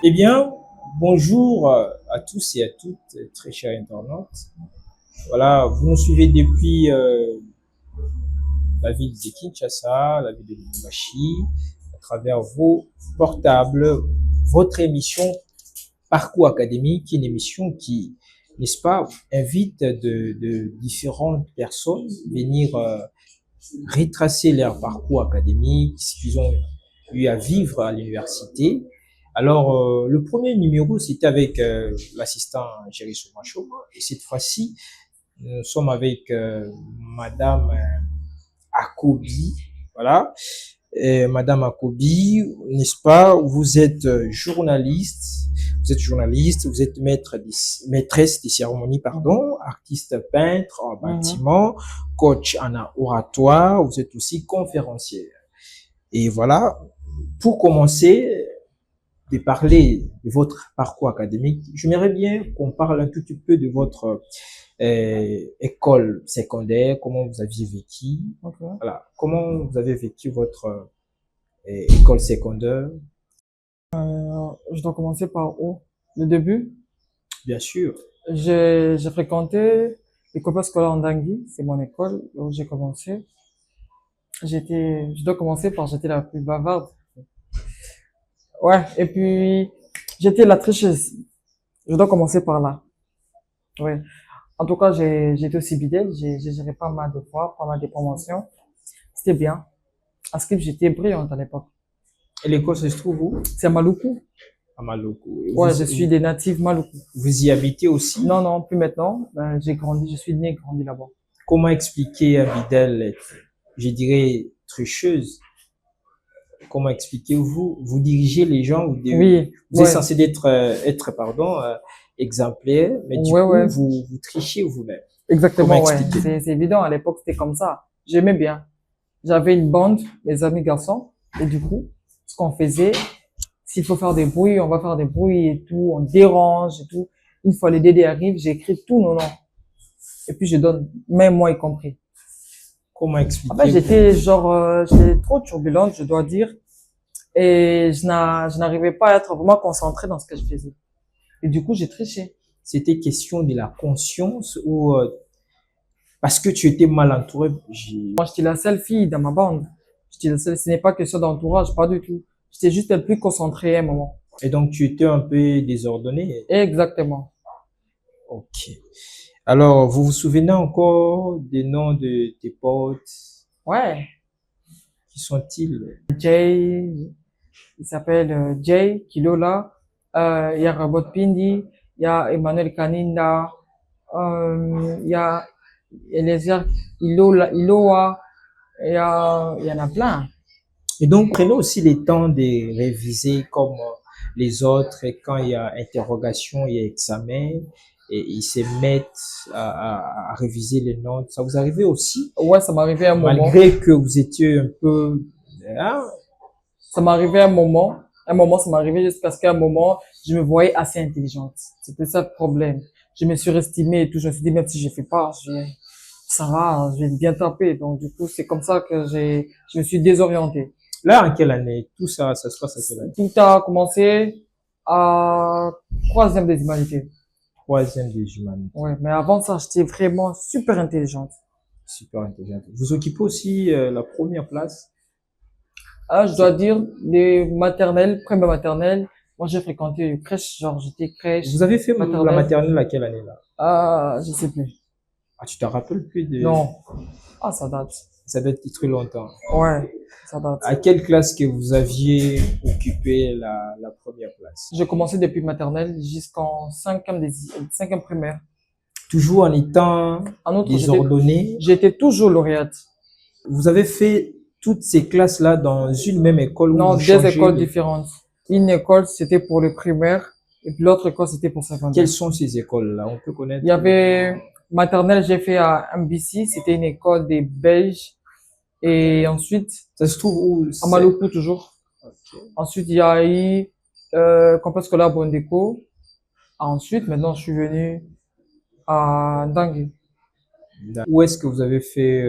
Eh bien, bonjour à tous et à toutes, très chers internautes. Voilà, vous nous suivez depuis la ville de Kinshasa, la ville de Lubumbashi, à travers vos portables, votre émission Parcours académique, qui est une émission qui, n'est-ce pas, invite de différentes personnes venir retracer leur parcours académique, ce qu'ils ont eu à vivre à l'université. Alors, le premier numéro, c'était avec l'assistant Jerry Soumacho. Et cette fois-ci, nous sommes avec Madame Akobi. Voilà. Madame Akobi, n'est-ce pas, vous êtes maîtresse des cérémonies, pardon, artiste peintre en bâtiment, coach en oratoire, vous êtes aussi conférencière. Et voilà, pour commencer de parler de votre parcours académique, j'aimerais bien qu'on parle un tout petit peu de votre école secondaire, comment vous aviez vécu, voilà, comment vous avez vécu votre école secondaire. Je dois commencer par où? Le début, Bien sûr. j'ai fréquenté l'école scolaire en Dangui, c'est mon école où j'ai commencé. Je dois commencer par j'étais la plus bavarde. Ouais, et puis j'étais la tricheuse. Je dois commencer par là. Ouais. En tout cas, j'ai été aussi bidèle, j'ai géré pas mal de fois, pas mal de promotions. C'était bien. En script, j'étais brillante à l'époque. Et l'école se trouve où? C'est à Maluku. À Maloko. Et Ouais, je suis des natifs Maluku. vous y habitez aussi? Non, non, plus maintenant. J'ai grandi, je suis né et grandi là-bas. Comment expliquer à Vidal, je dirais, tricheuse? Comment expliquez-vous? Vous dirigez les gens, Oui, vous êtes ouais, censé être, pardon, exemplaire, mais du ouais, coup, ouais, vous trichez vous-même. Comment exactement, ouais. expliquer? C'est évident, à l'époque, c'était comme ça. J'aimais bien. J'avais une bande, mes amis garçons, et du coup, ce qu'on faisait, s'il faut faire des bruits, on va faire des bruits et tout, on dérange et tout. Une fois les DD arrivent, j'écris tous nos noms. Et puis je donne, même moi y compris. Comment En fait, expliquer? j'étais trop turbulente, je dois dire, et je n'arrivais pas à être vraiment concentrée dans ce que je faisais. Et du coup, j'ai triché. C'était question de la conscience ou parce que tu étais mal entouré? Moi, j'étais la seule fille dans ma bande. J'étais la seule, ce n'est pas question d'entourage, pas du tout. J'étais juste la plus concentrée à un moment. Et donc, tu étais un peu désordonné. Exactement. Ok. Alors, vous vous souvenez encore des noms de tes potes? Ouais. Qui sont-ils? Jay, il s'appelle Jay Kilola. Il y a Robot Pindi, il y a Emmanuel Kaninda, il y a Eliezer Iloa, il y en a plein. Et donc, prenez aussi le temps de réviser comme les autres. Et quand il y a interrogation, il y a examen, et ils se mettent à réviser les notes. Ça vous arrivait aussi, Ouais, ça m'arrivait un moment. malgré que vous étiez un peu, hein? Ça m'arrivait un moment. Un moment, ça m'arrivait juste parce qu'à un moment, je me voyais assez intelligente. C'était ça le problème. Je me surestimais et tout. Je me suis dit, même si je fais pas, ça va, je vais bien taper. Donc, du coup, c'est comme ça que je me suis désorientée. Là, en quelle année? Tout ça, ça se passe à quelle année? Tout a commencé à troisième des humanités. Troisième des humanités. Ouais, mais avant ça, j'étais vraiment super intelligente. Super intelligente. Vous occupez aussi la première place. Ah, je dois dire, les maternelles, première maternelle, moi j'ai fréquenté une crèche, genre j'étais crèche, Vous avez fait la maternelle. maternelle à quelle année là? Ah, je sais plus. Ah, tu te rappelles plus de... Non. Ah, ça date. Ça doit être très longtemps. Ouais, ça date. À quelle classe que vous aviez occupé la première place? J'ai commencé depuis maternelle jusqu'en cinquième primaire. Toujours en étant En outre, désordonné. j'étais toujours lauréate. Vous avez fait toutes ces classes-là dans une même école où Non, vous deux changez écoles différentes. Une école, c'était pour le primaire, et puis l'autre école, c'était pour secondaire. Quelles sont ces écoles-là? On peut connaître. Il y avait maternelle, j'ai fait à MBC, c'était une école des Belges. Et ensuite, Ça se trouve où? à Maluku toujours. Ok. Ensuite, il y a eu complexe scolaire Bondeko. Ensuite, maintenant, je suis venu à Ndangui. Où est-ce que vous avez fait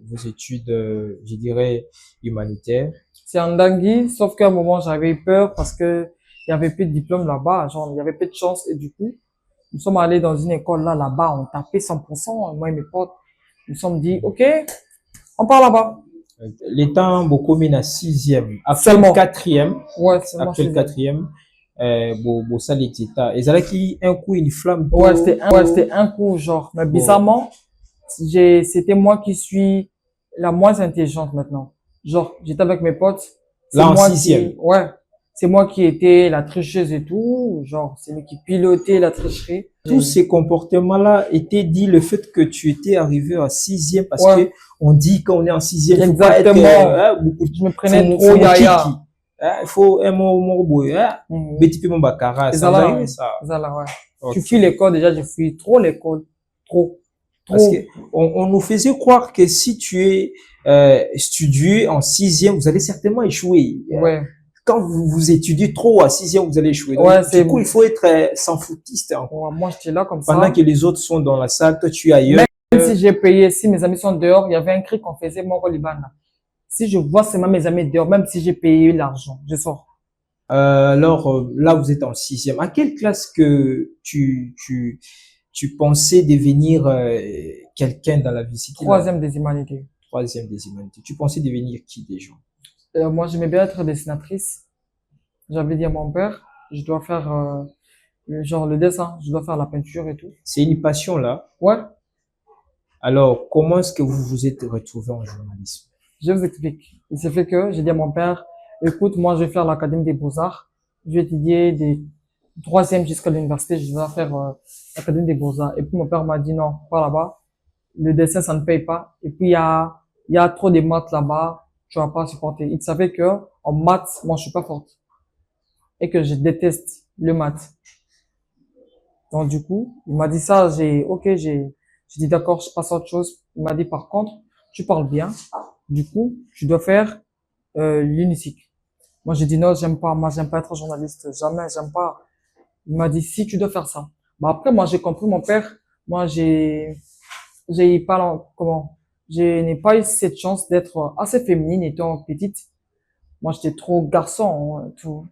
vos études, je dirais, humanitaires? C'est en Dangui, sauf qu'à un moment, j'avais eu peur parce que il y avait plus de diplôme là-bas, genre, il y avait peu de chance et du coup, nous sommes allés dans une école là-bas, on tapait 100%, moi et mes potes, nous sommes dit, OK, on part là-bas. L'étant beaucoup mis à sixième, après le Seulement. quatrième, Ouais, seulement après le chez quatrième, bon, ça l'état. Et ça là qui, un coup, une flamme. Ouais, c'était un coup, genre. Mais bizarrement, c'était moi qui suis la moins intelligente maintenant. Genre, j'étais avec mes potes. C'est Là, en moi sixième. ouais. C'est moi qui étais la tricheuse et tout. Genre, c'est moi qui pilotais la tricherie. Tous ces comportements-là étaient dits le fait que tu étais arrivé en sixième parce Ouais. que on dit quand on est en sixième, il faut pas être, Exactement. Je me prenais trop yaya. Il faut un mot boy, mais tu peux mon baccarat, C'est ça ça va là, arriver ouais. ça. C'est ça là, ouais. Ok. Tu fuis l'école, déjà, je fuis trop l'école. Trop. Parce que on nous faisait croire que si tu es studieux en sixième, vous allez certainement échouer. Ouais. Quand vous étudiez trop à sixième, vous allez échouer. Donc, Ouais, du coup, il faut être sans foutiste. Hein. Ouais, moi, j'étais là comme Pendant ça. que les autres sont dans la salle, toi, tu es ailleurs. Même si j'ai payé, si mes amis sont dehors, il y avait un cri qu'on faisait, mon Liban, là. Si je vois seulement mes amis dehors, même si j'ai payé l'argent, je sors. Alors, là, vous êtes en sixième. À quelle classe que tu pensais devenir quelqu'un dans la vie? C'était Troisième des humanités. troisième des humanités. Tu pensais devenir qui déjà? Moi, j'aimais bien être dessinatrice. J'avais dit à mon père, je dois faire genre le dessin, je dois faire la peinture et tout. C'est une passion là. Ouais, Alors, comment est-ce que vous vous êtes retrouvé en journalisme? je vous explique. Il s'est fait que j'ai dit à mon père, écoute, moi, je vais faire l'Académie des Beaux-Arts. Je vais étudier des troisième jusqu'à l'université, je dois faire l'Académie des Beaux-Arts. Et puis mon père m'a dit non, pas là-bas. Le dessin, ça ne paye pas. Et puis il y a trop de maths là-bas, tu vas pas supporter. Il savait que en maths, moi, je suis pas forte. Et que je déteste le maths. Donc du coup, il m'a dit ça, j'ai dit d'accord, je passe à autre chose. Il m'a dit par contre, tu parles bien. Du coup, tu dois faire l'UNISIC. Moi, j'ai dit non, j'aime pas. Moi, j'aime pas être journaliste. Jamais, j'aime pas. Il m'a dit si tu dois faire ça. Bah après, moi, j'ai compris mon père. Moi, j'ai pas comment. Je n'ai pas eu cette chance d'être assez féminine étant petite. Moi, j'étais trop garçon, hein, tout.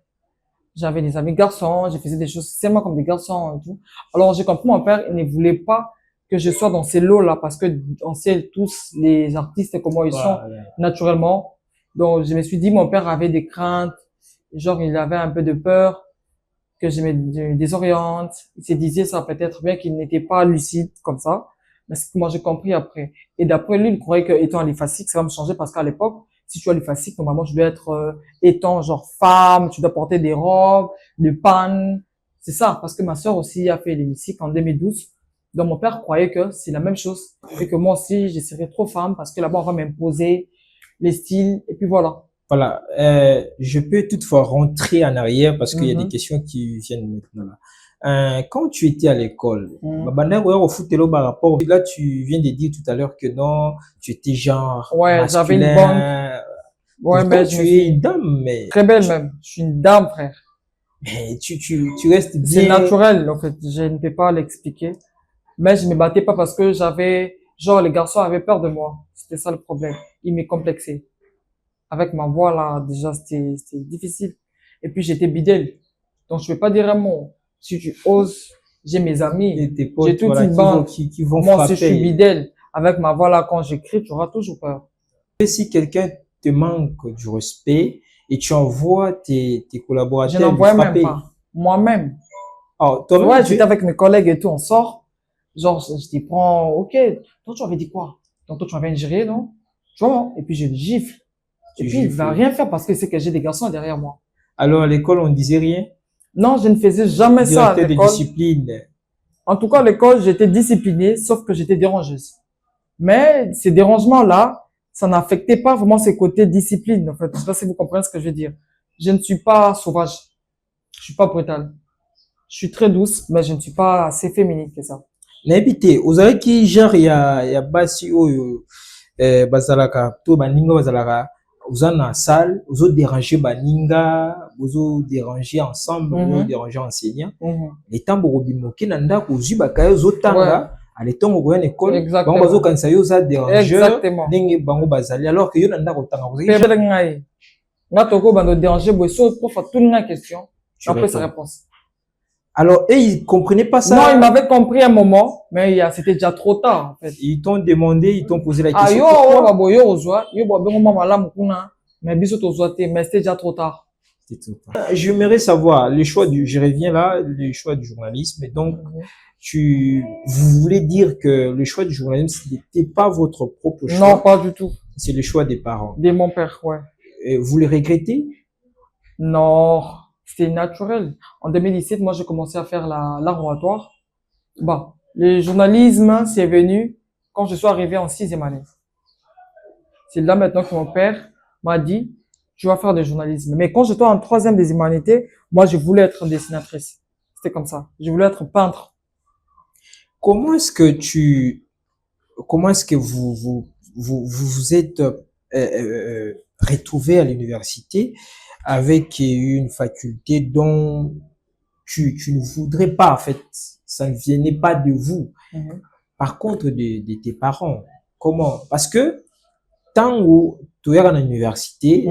J'avais des amis garçons, je faisais des choses seulement comme des garçons et tout. Alors, j'ai compris mon père, il ne voulait pas que je sois dans ces lots-là parce que on sait tous les artistes comment ils sont naturellement. Donc, je me suis dit, mon père avait des craintes, genre, il avait un peu de peur que je me désoriente. Il se disait ça peut-être bien qu'il n'était pas lucide comme ça. Mais c'est que moi, j'ai compris après. Et d'après lui, il croyait que étant aliphatique, ça va me changer parce qu'à l'époque, si tu es aliphatique, normalement, tu dois être étant genre femme, tu dois porter des robes, des pannes. C'est ça, parce que ma sœur aussi a fait l'hémicycle en 2012. Donc, mon père croyait que c'est la même chose et que moi aussi, je serais trop femme parce que là-bas, on va m'imposer les styles et puis voilà. Voilà, je peux toutefois rentrer en arrière parce qu'il y a des questions qui viennent maintenant là. Quand tu étais à l'école, par rapport, là tu viens de dire tout à l'heure que non, tu étais genre Ouais, j'avais une masculin. Ouais, mais tu es une dame, mais très belle même. Je suis une dame, frère. mais tu restes C'est bien. naturel, en fait. Je ne peux pas l'expliquer. Mais je me battais pas parce que genre, les garçons avaient peur de moi. C'était ça le problème. Ils me complexaient. Avec ma voix, là, déjà, c'était difficile. Et puis, j'étais bidèle. Donc, je vais pas dire un mot. Si tu oses, j'ai mes amis. Et tes potes, J'ai toute voilà, une bande. qui vont Moi, frapper. si je suis bidèle, avec ma voix, là, quand j'écris, tu auras toujours peur. Et si quelqu'un te manque du respect et tu envoies tes Je collaborateurs n'en lui voyais même frapper. pas. Moi-même. Oh, toi-même, Ouais, j'étais avec mes collègues et tout, on sort. Genre, je dis, prends, ok. Toi, tu avais dit quoi? Donc, toi, tu avais ingéré, non? Tu vois? Et puis, je le gifle. Et puis, il va rien faire parce que c'est que j'ai des garçons derrière moi. Alors, à l'école, on ne disait rien? Non, je ne faisais jamais ça à Directeur de l'école. discipline. En tout cas, à l'école, j'étais disciplinée, sauf que j'étais dérangeuse. Mais ces dérangements-là, ça n'affectait pas vraiment ces côtés discipline, en fait. Je sais pas si vous comprenez ce que je veux dire. Je ne suis pas sauvage. Je suis pas brutale. Je suis très douce, mais je ne suis pas assez féminine que ça. N'habitez, vous avez qui, genre, il y a basi, bazalaka, to baninga bazalaka, vous en en salle, vous avez dérangé baninga, vous avez dérangé ensemble, vous avez dérangé enseignant. Les temps, vous avez moqué, nanda, vous avez bakaya, vous avez à l'état où vous avez une école, Exactement. vous avez dérangé, Exactement. n'engé bango bazali, alors que vous avez nanda, vous avez Là, toko, bando déranger, boy, sauf pour faire toute une question. Tu Après sa réponds. réponse. Alors, et ils comprenaient pas Non, il ça. m'avait compris un moment, mais c'était déjà trop tard, en fait. Ils t'ont demandé, ils t'ont posé la Ah, question. yo, Pourquoi? bah, boy, yo, ozwa, yo, bah, ben, maman, là, mukuna, mais biso, tozwa, mais c'était déjà trop tard. J'aimerais savoir le choix je reviens là, le choix du journalisme. Et donc, vous voulez dire que le choix du journalisme, ce n'était pas votre propre Non, choix, pas du tout. c'est le choix des parents. De mon père, ouais. Et vous le regrettez? Non, c'était naturel. En 2017, moi, j'ai commencé à faire laboratoire. Bah, le journalisme, c'est venu quand je suis arrivé en 6e année. C'est là maintenant que mon père m'a dit, tu vas faire du journalisme. Mais quand j'étais en 3e des humanités, moi, je voulais être dessinatrice. C'était comme ça. Je voulais être peintre. Comment est-ce que comment est-ce que vous êtes retrouvé à l'université avec une faculté dont tu ne voudrais pas, en fait, ça ne venait pas de vous. Par contre, de tes parents, comment? Parce que tant où tu es à l'université,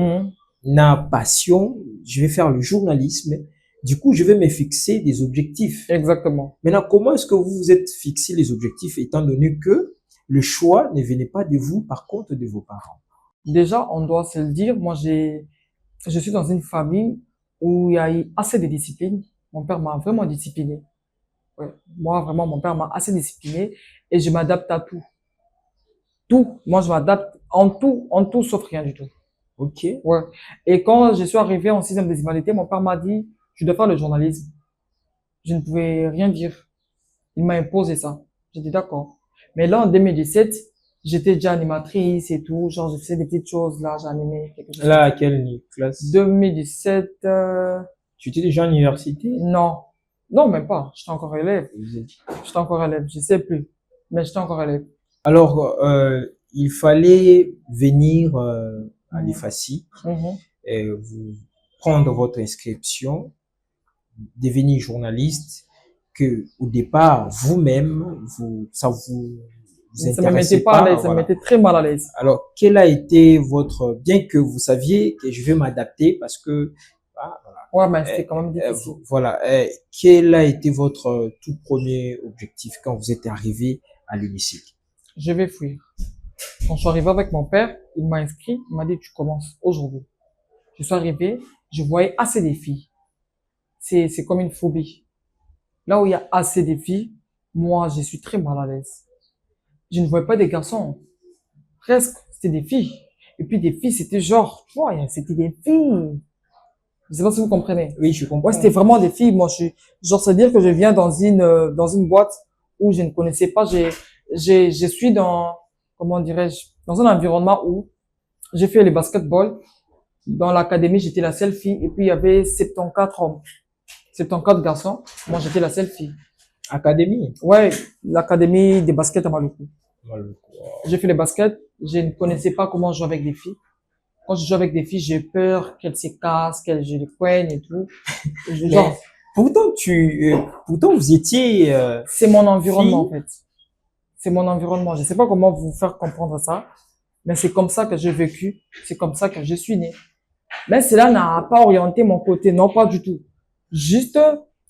na passion, je vais faire le journalisme. Du coup, je vais me fixer des objectifs. Exactement. Maintenant, comment est-ce que vous vous êtes fixé les objectifs étant donné que le choix ne venait pas de vous, par contre, de vos parents? Déjà, on doit se le dire, moi, je suis dans une famille où il y a eu assez de discipline. Mon père m'a vraiment discipliné. Ouais. Moi, vraiment, mon père m'a assez discipliné et je m'adapte à tout. Tout. Moi, je m'adapte en tout, sauf rien du tout. Ok. Ouais. Et quand je suis arrivé en 6e des humanités, mon père m'a dit, tu dois faire le journalisme. Je ne pouvais rien dire. Il m'a imposé ça. J'ai dit d'accord. Mais là, en 2017, j'étais déjà animatrice et tout. Genre, je faisais des petites choses là, j'animais quelque chose. Là, à quelle classe? 2017, Tu étais déjà à l'université? non. Non, même pas. J'étais encore élève. Vous êtes- J'étais encore élève. Je sais plus. Mais j'étais encore élève. Alors, il fallait venir à l'EFACI Mhm. et vous prendre votre inscription, devenir journaliste, que au départ, vous-même, ça vous Ça me intéressait mettait pas à pas, l'aise. Ça me voilà. mettait très mal à l'aise. Alors, quel a été bien que vous saviez que je vais m'adapter parce que, ah, Ouais, mais c'était quand même difficile. voilà, quel a été votre tout premier objectif quand vous êtes arrivé à l'UNICIC? Je vais fuir. Quand je suis arrivé avec mon père, il m'a inscrit, il m'a dit, tu commences aujourd'hui. Je suis arrivé, je voyais assez de filles. C'est comme une phobie. Là où il y a assez de filles, moi, je suis très mal à l'aise. Je ne voyais pas des garçons. Presque, c'était des filles. Et puis des filles, c'était genre, tu vois, c'était des filles. Je sais pas si vous comprenez. Oui, je comprends. Ouais, c'était vraiment des filles. Moi, genre, c'est-à-dire que je viens dans une boîte où je ne connaissais pas. Je suis comment dirais-je, dans un environnement où j'ai fait le basketball. Dans l'académie, j'étais la seule fille. Et puis, il y avait 74 hommes. 74 garçons. Moi, j'étais la seule fille. Académie? Ouais, l'académie de basket à Maluku. Wow. J'ai fait le basket. Je ne connaissais pas comment jouer avec des filles. Quand je joue avec des filles, j'ai peur qu'elles se cassent, qu'elles je les poigne et tout. Genre, Pourtant vous étiez, c'est mon environnement, en fille. fait. C'est mon environnement. Je sais pas comment vous faire comprendre ça, mais c'est comme ça que j'ai vécu. C'est comme ça que je suis né. Mais cela n'a pas orienté mon côté, non, pas du tout. Juste,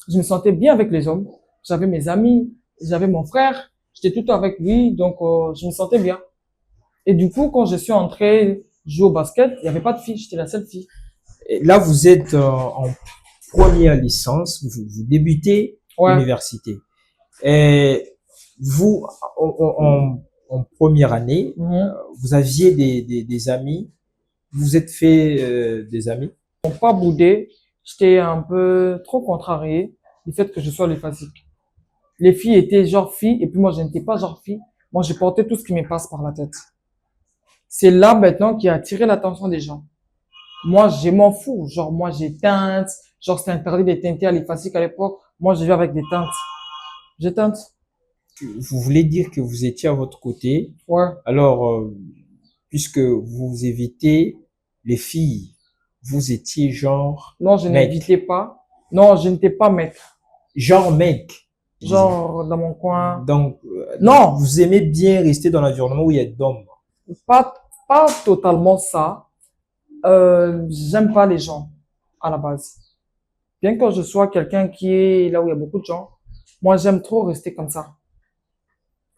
je me sentais bien avec les hommes. J'avais mes amis, j'avais mon frère, j'étais tout le temps avec lui, donc je me sentais bien. Et du coup, quand je suis entré jouer au basket, il n'y avait pas de filles, j'étais la seule fille. Et là, vous êtes en première licence, vous débutez Ouais. l'université. Et vous, en première année, vous aviez des amis, vous êtes fait des amis? Pas boudé, j'étais un peu trop contrarié du fait que je sois léphasique. Les filles étaient genre filles, et puis moi, je n'étais pas genre fille. Moi, je portais tout ce qui me passe par la tête. C'est là maintenant qui a attiré l'attention des gens. Moi, je m'en fous. Genre, moi, j'ai teinte. Genre, c'était interdit de teinter à l'EFACIC à l'époque. Moi, je vais avec des teintes. Je teinte. Vous voulez dire que vous étiez à votre côté. Ouais. Alors, puisque vous évitez les filles, vous étiez genre Non, je mec. n'évitais pas. Non, je n'étais pas mec. Genre mec. Genre, dans mon coin. Donc, non. Vous aimez bien rester dans l'environnement où il y a d'hommes. Pas totalement ça. J'aime pas les gens à la base. Bien que je sois quelqu'un qui est là où il y a beaucoup de gens, moi j'aime trop rester comme ça.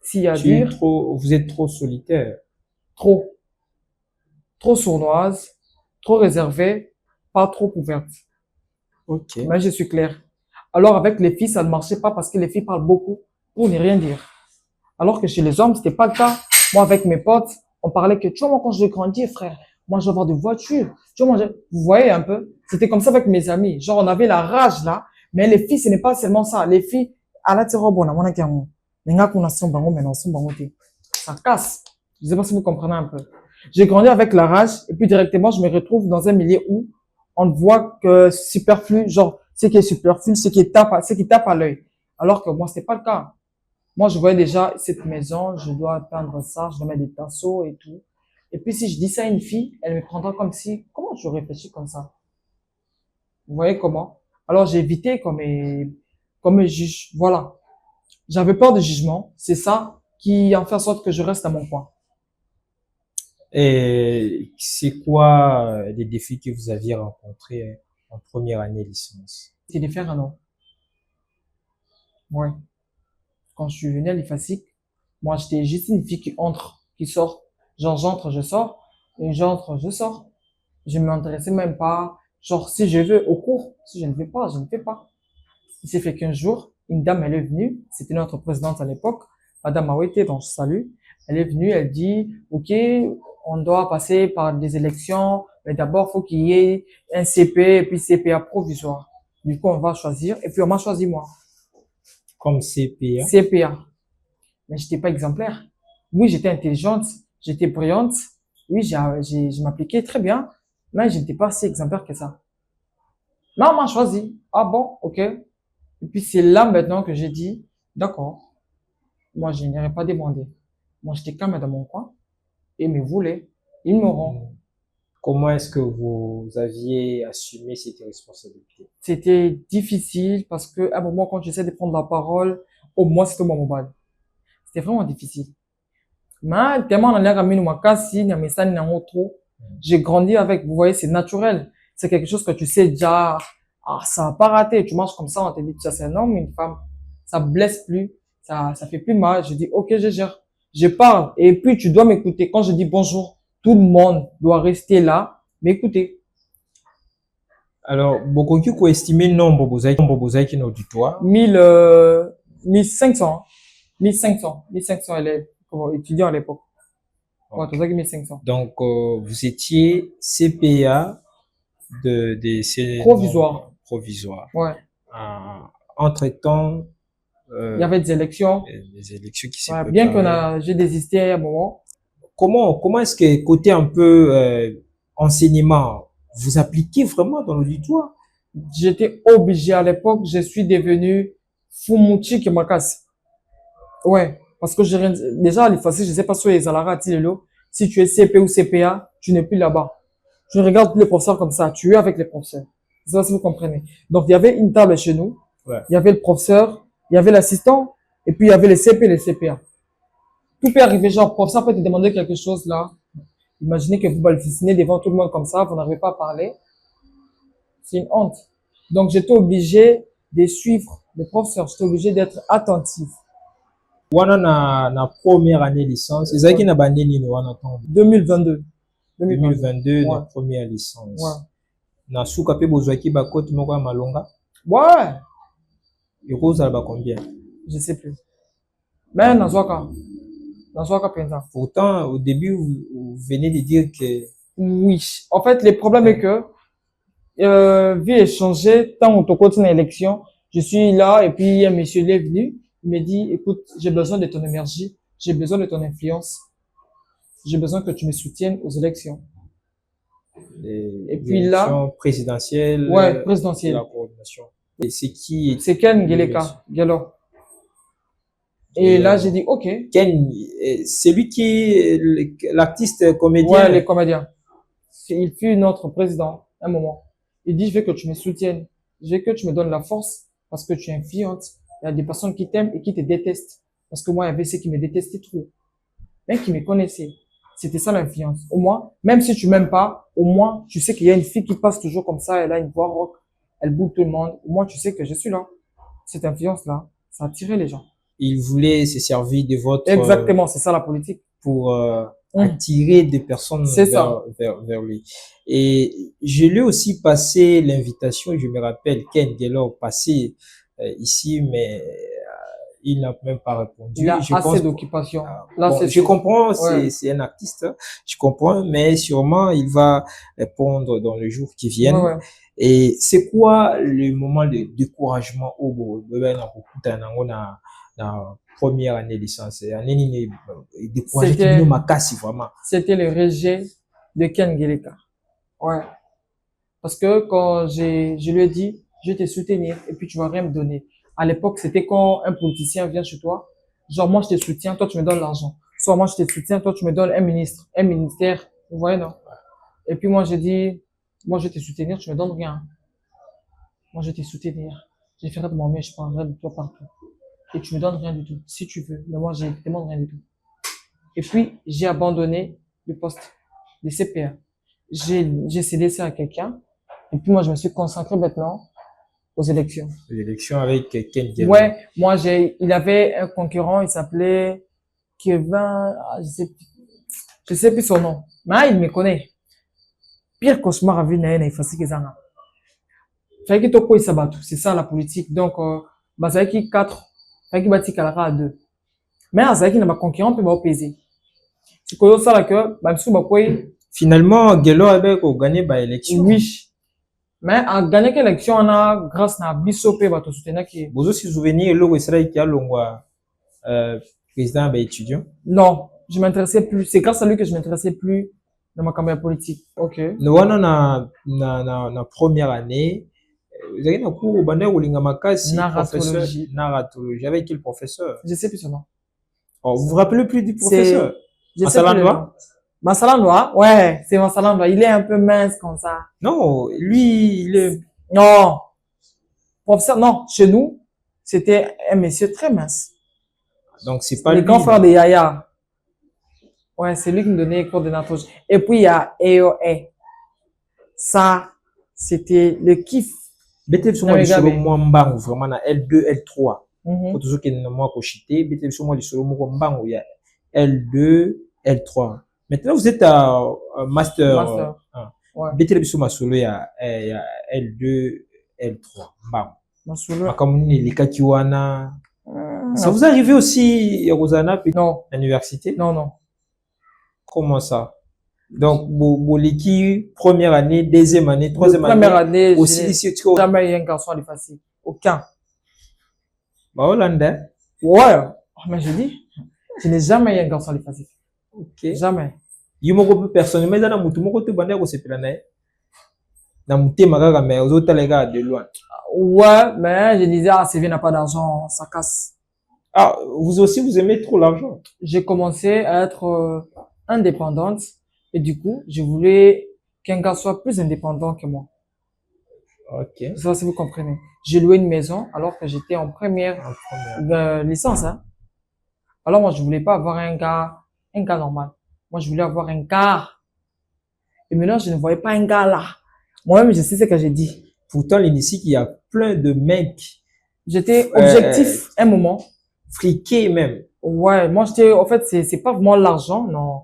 S'il y a à dire, Vous êtes trop solitaire. trop, trop sournoise, trop réservée, pas trop ouverte. Ok. Mais je suis claire. Alors avec les filles, ça ne marchait pas parce que les filles parlent beaucoup pour ne rien dire. Alors que chez les hommes, c'était pas le cas. Moi, avec mes potes, on parlait que, tu vois, moi, quand je vais grandir, frère, moi, je vais avoir des voitures. Tu vois, vous voyez un peu? C'était comme ça avec mes amis. Genre, on avait la rage, là. Mais les filles, ce n'est pas seulement ça. Les filles, à la terre, bon, on a qu'un, les gars qu'on a son bango, mais non, son bango, ça casse. Je sais pas si vous comprenez un peu. J'ai grandi avec la rage, et puis directement, je me retrouve dans un milieu où on ne voit que superflu, genre, ce qui est superflu, ce qui tape à l'œil. Alors que moi, c'était pas le cas. Moi, je voyais déjà cette maison, je dois peindre ça, je dois mettre des tasseaux et tout. Et puis, si je dis ça à une fille, elle me prendra comme si, comment je réfléchis comme ça? Vous voyez comment? Alors, j'ai évité comme mes juge. Voilà. J'avais peur du jugement. C'est ça qui en fait en sorte que je reste à mon coin. Et c'est quoi les défis que vous aviez rencontrés en première année licence? C'est de faire un an. Ouais. Quand je suis venu à l'IFASIC, moi, j'étais juste une fille qui entre, qui sort. Genre, j'entre, je sors. Et j'entre, je sors. Je ne m'intéressais même pas. Genre, si je veux au cours, si je ne veux pas, je ne fais pas. Il s'est fait qu'un jour, une dame, elle est venue. C'était notre présidente à l'époque, Madame Awete, dont je salue. Elle est venue, elle dit, OK, on doit passer par des élections, mais d'abord, faut qu'il y ait un CP et puis CPA provisoire. Du coup, on va choisir. Et puis, on m'a choisi moi. Comme CPA? CPA. Mais j'étais pas exemplaire. Oui, j'étais intelligente, j'étais brillante. Oui, je m'appliquais très bien, mais je n'étais pas si exemplaire que ça. Mais on m'a choisi. Ah bon, ok. Et puis c'est là maintenant que j'ai dit, d'accord, moi je n'irai pas demander. Moi j'étais calme dans mon coin et me voulaient, ils m'auront. Comment est-ce que vous aviez assumé cette responsabilité? C'était difficile parce que à un moment quand j'essaie de prendre la parole, au moins c'était mon mobile. C'était vraiment difficile. Mais tellement on a l'air à makasi, trop. J'ai grandi avec, vous voyez, c'est naturel. C'est quelque chose que tu sais déjà, ah, ça va pas rater. Tu marches comme ça, on te dit, ça c'est un homme, une femme. Ça blesse plus, ça fait plus mal. Je dis, ok, je gère. Je parle. Et puis, tu dois m'écouter. Quand je dis bonjour, tout le monde doit rester là, m'écouter. Alors, beaucoup qui estimé nombre bozaki no auditoire. 1500, 1500 élèves, étudiants à l'époque. Ouais, Ok. c'est ça qui 1500. Donc, vous étiez CPA de ces Provisoire. nombres provisoires. Ouais. Entre-temps, Il y avait des élections. les élections qui s'est Ouais, bien préparaient. j'ai désisté à un moment. Comment est-ce que côté un peu enseignement, vous appliquez vraiment dans l'auditoire? J'étais obligé à l'époque, je suis devenu Fumuchi Kimakas. Ouais, parce que déjà, à l'IFASI, je sais pas sur les Alara, si tu es CP ou CPA, tu n'es plus là-bas. Je regarde tous les professeurs comme ça, tu es avec les professeurs. C'est ça si vous comprenez. Donc, il y avait une table chez nous, Ouais. il y avait le professeur, il y avait l'assistant, et puis il y avait les CP et les CPA. Tout peut arriver, genre, le professeur peut te demander quelque chose là. Imaginez que vous balbutinez devant tout le monde comme ça, vous n'arrivez pas à parler. C'est une honte. Donc, j'étais obligé de suivre le professeur, j'étais obligé d'être attentif. Wana na première année licence, ezaki na bande nini wana tango? 2022. 2022 na Ouais. première licence. Ouais. Na suka pe bozwaki ba cote moko ya malonga. Ouais. Ekozala ba combien? Je sais plus. Mais, Nazwaka. Nazwaka Penta. Pourtant, au début, vous venez de dire que Oui. En fait, le problème est que, vu échanger, tant on te continue l'élection, je suis là, et puis un monsieur est venu, il me dit, écoute, j'ai besoin de ton énergie, j'ai besoin de ton influence, j'ai besoin que tu me soutiennes aux élections. les puis là- élections présidentielles, Ouais, de présidentielle. la coordination. Et c'est qui C'est Ken Geleka, Gelo. Et là, j'ai dit, ok. Ken, c'est lui qui est l'artiste comédien. Ouais, les comédiens. Il fut notre président, un moment. Il dit, je veux que tu me soutiennes. Je veux que tu me donnes la force parce que tu es influente. Il y a des personnes qui t'aiment et qui te détestent. Parce que moi, il y avait ceux qui me détestaient trop. Mais qui me connaissaient. C'était ça l'influence. Au moins, même si tu m'aimes pas, au moins, tu sais qu'il y a une fille qui passe toujours comme ça, elle a une voix rock, elle bouge tout le monde. Au moins, tu sais que je suis là. Cette influence-là, ça a attiré les gens. Il voulait se servir de votre Exactement, c'est ça la politique. pour Hum, attirer des personnes c'est ça. vers lui. Et je lui ai aussi passé l'invitation, je me rappelle Ken Gelor passé ici, mais il n'a même pas répondu. Il a Je assez pense, d'occupation. Là, bon, c'est je sûr. comprends, Ouais. c'est un artiste, hein, je comprends, mais sûrement il va répondre dans les jours qui Ouais, viennent. ouais. Et c'est quoi le moment de découragement au na première année licence? Année nini découragé qui C'était, nous m'a cassé vraiment. c'était le rejet de Ken Geleka. Ouais. Parce que quand je lui ai dit, je vais te soutenir et puis tu vas rien me donner. À l'époque, c'était quand un politicien vient chez toi, genre moi je te soutiens, toi tu me donnes l'argent. Soit moi je te soutiens, toi tu me donnes un ministre, un ministère. Vous voyez, non? Et puis moi j'ai dit, moi je vais te soutenir, tu me donnes rien. Moi je vais te soutenir. Je ferai de mon mieux, je prendrai de toi partout. Et tu me donnes rien du tout, si tu veux. Mais moi je ne demande rien du tout. Et puis j'ai abandonné le poste de CPA. J'ai cédé ça à quelqu'un. Et puis moi je me suis concentré maintenant aux élections. L'élection avec Ken Gelor. Ouais, moi il avait un concurrent, il s'appelait Kevin, je sais plus son nom. Mais il me connaît. Pire cauchemar à vie n'a rien facile que ça. Fait que toko isabatu, c'est ça la politique. Donc, basaki 4, fait que bati kalara à 2. Mais azaki na ma concurrent peut m'opposer. Tu connais ça là que, bah, monsieur Bakoy, Finalement, Gelor avait gagné l'élection. oui. Mais en gagnant l'élection, on a, grâce à Bisso P, bato soutenir qui. Vous aussi souvenir le Israël qui a l'ongwa président étudiant. Non, je m'intéressais plus. C'est grâce à lui que je m'intéressais plus dans ma carrière politique. Ok. Nous on na première année. Vous avez un cours au Bandé Oulinga Makasi, professeur Narratologie. narratologie. Avec quel professeur? Je sais plus son nom. Oh, vous vous rappelez plus du C'est, professeur? je sais plus le nom. Massalandois? Massalandois? Ouais, c'est Massalandois. Il est un peu mince comme ça. Non, lui, il est. Non. Professeur, non. Chez nous, c'était un monsieur très mince. Donc, c'est pas Le lui. grand frère de Yaya. Ouais, c'est lui qui me donnait les cours de narratologie. Et puis, il y a EOE. Ça, c'était le kiff. Bete sur Non, moi, mais du solo, Gabé. moi, mbangu, vraiment, na L2, L3. Mhm. Pour toujours qu'il y ait moi, cochité. Bete sur moi, du solo, moi, mbangu, il y a L2, L3. Maintenant, vous êtes à master. Master. Ouais. Bete sur moi, solo, il y a L2, L3. Mbangu. Masolo. Makamuni, les Kakiwana. Ça vous arrive aussi, Rosana, Non, à l'université? non, non. Comment ça? Donc, Boliki, première année, deuxième année, troisième Première année, année, aussi j'ai ici, tu vois, jamais eu un garçon à facile. Aucun. bah, Hollandais. Ouais. Mais je dis, je n'ai jamais eu un garçon à facile. Ok. Jamais. Yumoko personnellement, dans mutu moko te bandé ko sepela na ye. Na muté magaga mais aux autres les gars de loin. Ouais, mais je disais, ah, CV n'a pas d'argent, ça casse. Ah, vous aussi, vous aimez trop l'argent. J'ai commencé à être indépendante et du coup, je voulais qu'un gars soit plus indépendant que moi. Ok. Ça, si vous comprenez. J'ai loué une maison alors que j'étais en première En première. licence, hein. Alors moi, je voulais pas avoir un gars normal. Moi, je voulais avoir un gars. Et maintenant, je ne voyais pas un gars là. Moi-même, je sais ce que j'ai dit. Pourtant, l'initié, il y a plein de mecs J'étais objectif un moment. friqués même. Ouais, moi, j'étais, en fait, c'est pas vraiment l'argent, non.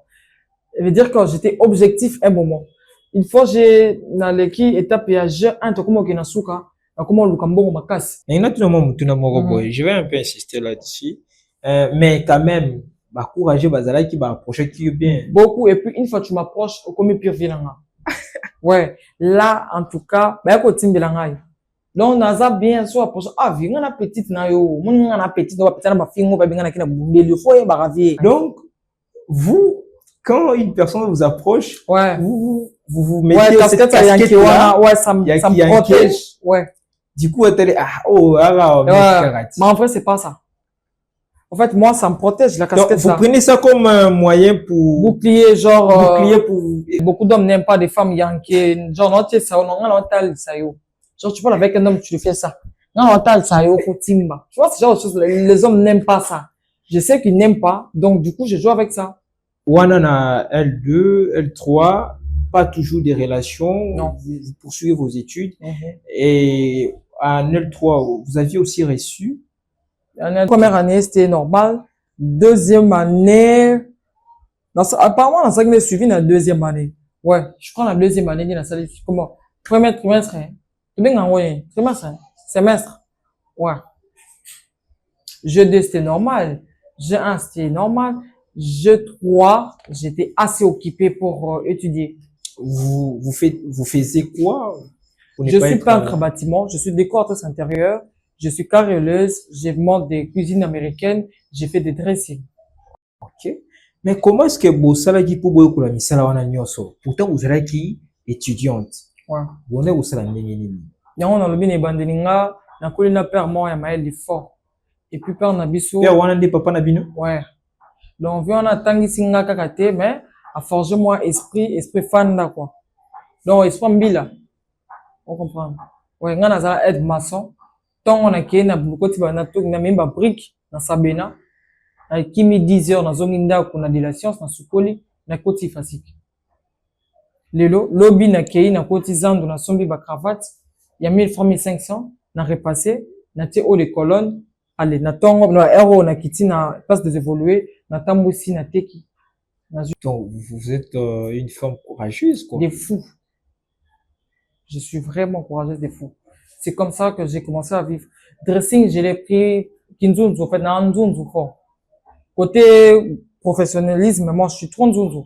Je veux dire que j'étais objectif un moment. Une fois, j'ai, dans l'équipe, étape, il y a, j'ai un truc comme au Kinasuka, comme au Lukambo, ma casse. Mais il y a tout le monde, tout le monde, boy. Je vais un peu insister là-dessus. Mais quand même, bah, courageux, bazala qui va approcher qui est bien. Beaucoup, et puis, une fois, tu m'approches, au comme pire vilain. Ouais. Là, en tout cas, bah, écoute, Timbilangai. Donc, on a bien, soit approché, ah, viens, on a petite, na yo, on a petite, on va peut-être ma fille, on va bien, on a le foyer, baravier. Donc, vous, quand une personne vous approche, Ouais. vous Ouais, mettez cette casquette là. ouais, ça me protège. Ouais. Du coup, elle est, ah, oh, ah, Ouais. Mais en vrai, c'est pas ça. En fait, moi, ça me protège, la Donc, casquette, vous ça. prenez ça comme un moyen pour Bouclier, genre, bouclier pour. beaucoup d'hommes n'aiment pas des femmes yanké. Genre, non, tu sais, ça, non, non, tal, ça, yo. Genre, tu parles avec un homme, tu lui fais ça. Non, non, tal, ça, yo, timba. Tu vois, ce genre de choses, les hommes n'aiment pas ça. Je sais qu'ils n'aiment pas, donc, du coup, je joue avec ça. Wana na L2, L3, pas toujours des relations, Non. vous poursuivez vos études. Mhm. Et en L3, vous aviez aussi reçu. La première année, c'était normal. Deuxième année, apparemment, dans ça qui m'a suivi la deuxième année. Ouais, je crois la deuxième année, dans la salle, comment? Premier trimestre, hein. Tu bien envoyé. Trimestre, hein. Semestre. Ouais. G2, c'était normal. G1, c'était normal. G3, j'étais assez occupé pour étudier. Vous faisiez quoi pour ne Je pas suis être, peintre bâtiment, je suis décoratrice intérieure, je suis carreleuse, je monte des cuisines américaines, j'ai fait des dressings. ok. Mais comment est-ce que vous savez pour beaucoup la misala wana nyoso? Pourtant, vous êtes qui étudiante. Ouais. Vous êtes au salon nini. Yango na lobi ne bandeli nga, na koli na père moi ya maël fort. Et puis père na biso. Père wana nde papa na bino? Ouais. Donc, on a tangisi nga kaka te, mais a forgé moi esprit fan là, quoi. Donc, esprit mbila. On comprend. Ouais, nga nazala aide maçon. Tant on a kéé na bukoti ba na tok na memba brique na sabena. Na kimi 10 heures na zongi ndako na de la science na sukoli na koti fasiki. Lelo, lobby na kéé na koti zandu na sombi ba cravate. Ya 1000 francs 1500 na repassé na tie haut les colonnes. Allez, na tongo na euro na kiti na place de évoluer na tambusi na teki. Donc, vous êtes une femme courageuse, quoi. Des fous. Je suis vraiment courageuse des fous. C'est comme ça que j'ai commencé à vivre. Dressing, je l'ai pris Kinzunzu, en fait, dans Nzunzu fort. Côté professionnalisme, moi, je suis trop Nzunzu.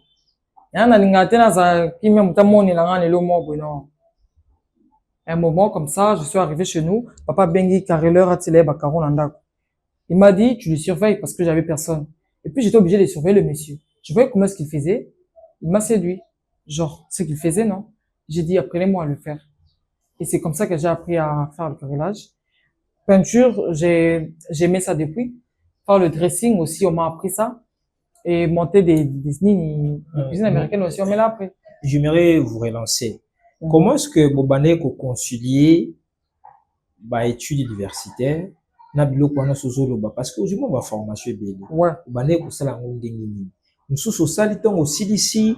Un moment comme ça, je suis arrivé chez nous. Papa Bengi Carreleur a tiré Bakaron Landako. Il m'a dit, tu le surveilles parce que j'avais personne. Et puis, j'étais obligé de surveiller le monsieur. Je voyais comment est-ce qu'il faisait. Il m'a séduit. Genre, ce qu'il faisait, non? J'ai dit, apprenez-moi à le faire. Et c'est comme ça que j'ai appris à faire le carrelage. Peinture, j'ai aimé ça depuis. Faire le dressing aussi, on m'a appris ça. Et monter des cuisines américaines aussi, on m'a appris. J'aimerais vous relancer. Comment est-ce que Bobane ko concilier ba études universitaires na biloko wana sozoloba parce que aujourd'hui ma formation est belle. Ouais. Bobane ko sala ngondé nini. Mususu sali tongo silisi